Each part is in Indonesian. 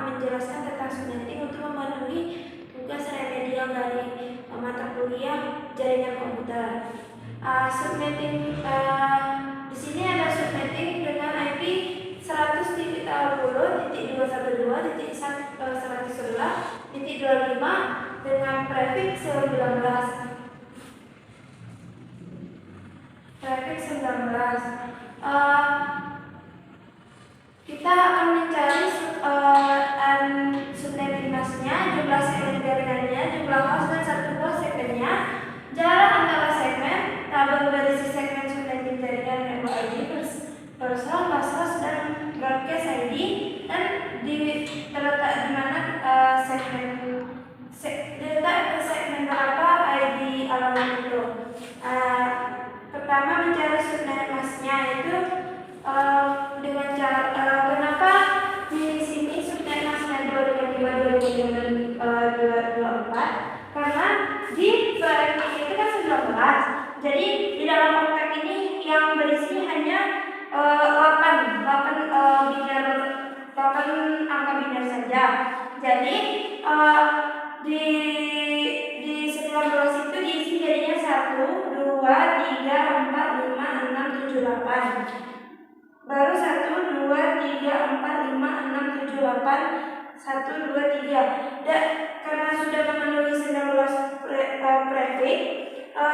menjelaskan tentang subnetting untuk memenuhi tugas remedial dari mata kuliah jaringan komputer. Subnetting di sini ada subnetting dengan IP 100.20.112.111.25 dengan prefix 19. Kita akan mencari subnetting masknya, jumlah segmen jaringannya, jumlah host dan satu host segmennya, jarak antara segmen, tabel berisi segmen subnetting jaringan MOID, personal, mass host, dan broadcast ID, dan terletak di mana segmen berapa ID alamat itu. Pertama, mencari subnet masknya itu dengan cara kenapa di sini subnet masknya 255 224, karena di proyek itu kan 19. Jadi di dalam oktet ini yang berisi hanya 8 angka biner saja. Jadi di 19 itu diisi jadinya 1, 2, 3, 4, 5, 6, 7, 8. Baru 1, 2, 3, 4, 5, 6, 7, 8, 1, 2, 3. Dan karena sudah memenuhi 19 prefix,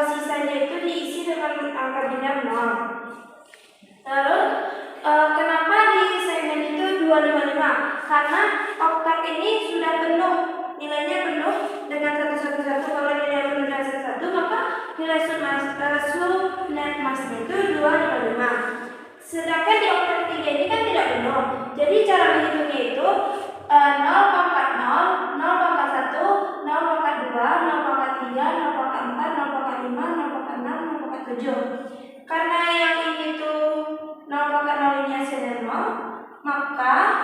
sisanya itu diisi dengan angka biner 0. Lalu kenapa di segmen itu 255? Karena oktet ini sudah penuh, nilainya penuh dengan 111. Kalau nilai penuh dengan 111, maka nilai subnet masknya itu 255. Sedangkan di oktet 3 ini kan tidak penuh. Jadi cara menghitungnya itu 0,0, 0,1, 0,2, 0,3, 0,4, 0,5, 0,6, 0,7. Karena yang ini tuh 0,0 ini hasilnya 0, maka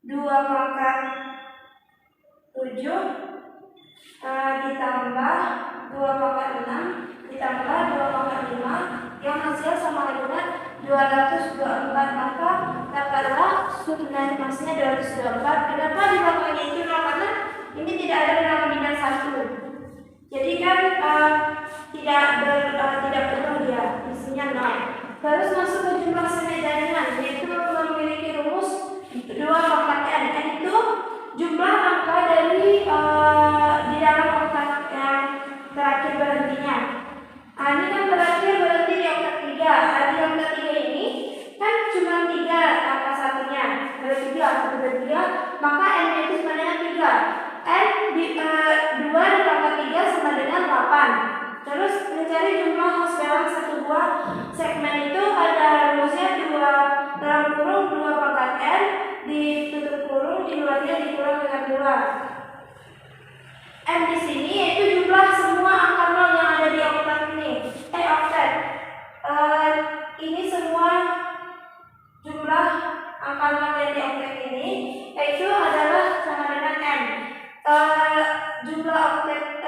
2,7 ditambah 2,6 ditambah 2,5 yang hasil sama dengan 224, maka dapatlah subnet masknya 224. Kenapa di bawahnya itu 0? Karena ini tidak ada nama biner 1. Jadi kan tidak penuh dia, isinya 0. Terus masuk ke jumlah segmen jaringan, yaitu memiliki rumus 2 pangkat n. N itu jumlah angka dari di dalam oktet yang terakhir berhentinya. Ini kan berhenti di oktet 3. Di oktet 3 ini kan cuma 3 angka satunya, ada 3, maka n itu sama dengan 3. N di 2 ditambah 3 sama dengan 8. Terus mencari jumlah host dalam satu buah segmen itu ada rumusnya 2 dalam kurung 2 pangkat n ditutup kurung, di luarnya dikurang dengan 2. N di sini yaitu jumlah semua angka 0 yang ada di oktet ini. Oktet. Ini semua jumlah angka 0 yang di oktet ini yaitu adalah sama dengan n. Jumlah oktet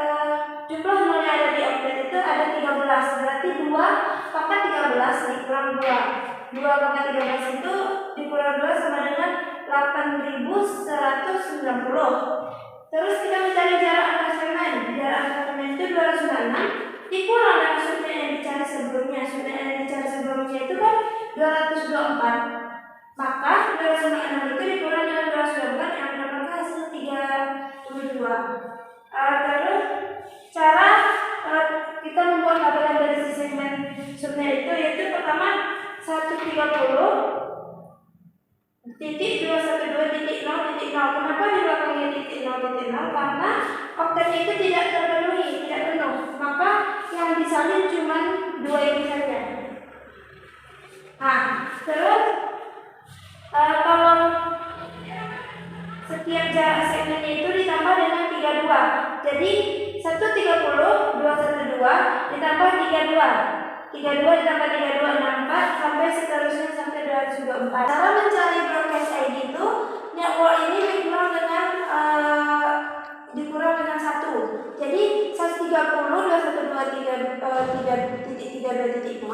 jumlah 0 yang ada di oktet itu ada 13. Berarti 2 pangkat 13 dikurang 2. 2 pangkat 13 itu dikurang 2 sama dengan 8.190. Terus kita mencari jarak antar segmen. Jarak antar segmen itu 296 dikurang dengan subnet yang dicari sebelumnya. Subnet yang dicari sebelumnya itu kan 224. Maka 296 itu dikurang dengan 224 yang mendapatkan hasil 32. Terus cara kita membuat tabelan dari segmen subnet itu yaitu pertama 130.212.0.0. Kenapa di belakangnya titik 0.0? Karena oktetnya itu tidak terpenuhi, tidak penuh. Maka yang disalin cuma 2 ini saja. Terus kalau setiap jarak segmennya itu ditambah dengan 32. Jadi 130, 212 ditambah 32. 32 ditambah 32, 64 sampai seterusnya sampai 224. Cara mencari broadcast ID itu network ini dikurang dengan 1. Jadi 130 130, 2123.32.0,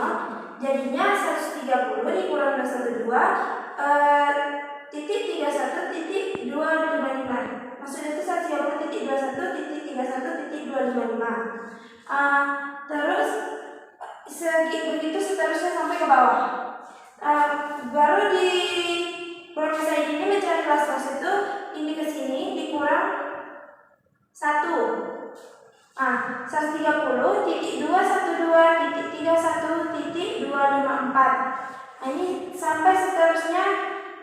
jadinya 130 dikurang 212.31.255. Maksudnya itu 130.21.31.255. Terus begitu seterusnya sampai ke bawah. Baru di proses ini mencari kelas itu ini ke sini dikurang 1. 130.212.31.254. Ini sampai seterusnya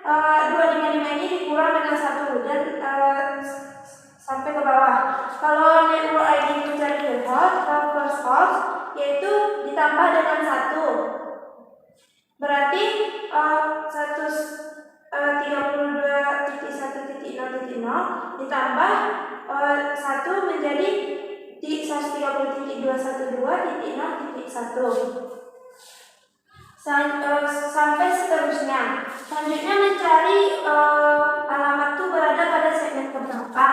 255 ini dikurang dengan 1 dan sampai ke bawah. Kalau network ID mencari default first false, yaitu ditambah dengan 1. Berarti 132.1.0.0 ditambah 1 menjadi di 130.212.0.1 sampai seterusnya. Selanjutnya mencari alamat itu berada pada segmen keberapa.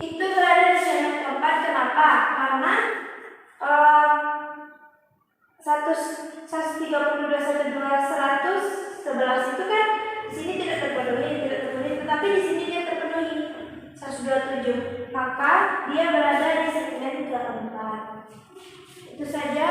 Itu berada di segmen keempat. Kenapa? Karena 130.212.111 itu kan di sini tidak terpenuhi, tetapi di sini dia terpenuhi 127, maka dia berada di segmen keempat. Itu saja